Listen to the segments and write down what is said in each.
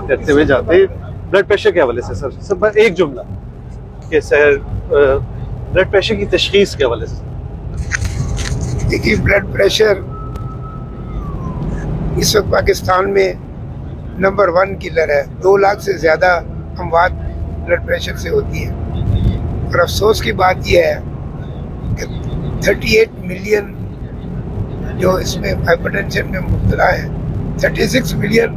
करते हुए जाते हैं। ब्लड प्रेशर के हवाले से सर बस एक जुमला कि सर ब्लड प्रेशर की तशखीस के हवाले से। देखिए, ब्लड प्रेशर इस वक्त पाकिस्तान में नंबर 1 किलर है। 2 लाख से ज़्यादा अमवात ब्लड प्रेशर से होती है। और अफसोस की बात यह है कि 38 मिलियन जो इसमें हाइपरटेंशन में मुब्तला है, 36 मिलियन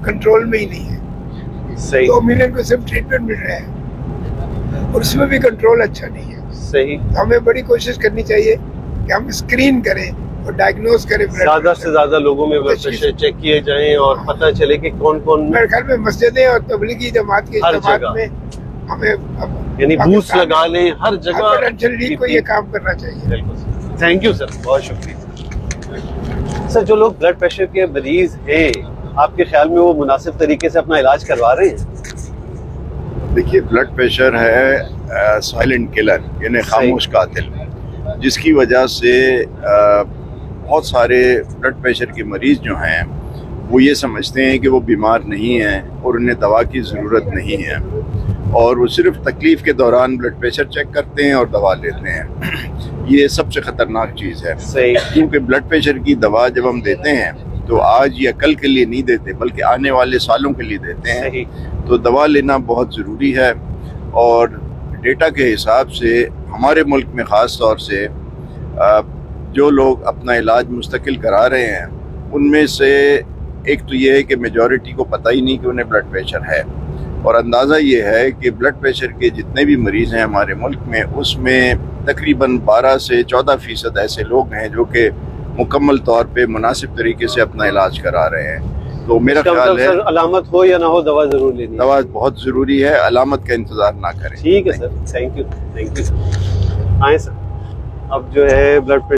कंट्रोल में ही नहीं है। सही 2 मिलियन को सिर्फ ट्रीटमेंट मिल रहा है और उसमें भी कंट्रोल अच्छा नहीं है। सही। तो हमें बड़ी कोशिश करनी चाहिए कि हम स्क्रीन करें और डायग्नोस करें। ज़्यादा से ज़्यादा लोगों में ब्लड प्रेशर चेक किए जाएं और पता चले कि कौन कौन। मेरे ख्याल में मस्जिदें और तबलीगी जमात के हर इज्तिमा जगह। में हमें यानी बूस्ट लगा लें हर जगह। हाइपरटेंशन लीग को ये काम करना चाहिए। बिल्कुल। थैंक यू सर, बहुत शुक्रिया सर। जो लोग ब्लड प्रेशर के मरीज हैं, आपके ख्याल में वो मुनासिब तरीके से अपना इलाज करवा रहे हैं? देखिए, ब्लड प्रेशर है साइलेंट किलर, यानी खामोश कातिल, जिसकी वजह से बहुत सारे ब्लड प्रेशर के मरीज जो हैं वो ये समझते हैं कि वो बीमार नहीं हैं और उन्हें दवा की ज़रूरत नहीं है, और वो सिर्फ तकलीफ़ के दौरान ब्लड प्रेशर चेक करते हैं और दवा लेते हैं। ये सबसे ख़तरनाक चीज़ है। सही। क्योंकि ब्लड प्रेशर की दवा जब हम देते हैं तो आज या कल के लिए नहीं देते, बल्कि आने वाले सालों के लिए देते हैं। सही। तो दवा लेना बहुत ज़रूरी है। और डेटा के हिसाब से हमारे मुल्क में ख़ास तौर से जो लोग अपना इलाज मुस्तकिल करा रहे हैं, उनमें से एक तो ये है कि मेजॉरिटी को पता ही नहीं कि उन्हें ब्लड प्रेशर है, और अंदाज़ा ये है कि ब्लड प्रेशर के जितने भी मरीज़ हैं हमारे मुल्क में, उसमें तकरीबन 12 से 14% ऐसे लोग हैं जो कि मुकम्मल तौर पे मुनासिब तरीके से अपना इलाज करा रहे हैं। तो मेरा ख्याल है अलामत हो या ना हो दवा जरूर लेनी है। दवा बहुत ज़रूरी है, अलामत का इंतज़ार ना करें। ठीक है सर, थैंक यू सर। आए सर, अब जो है ब्लड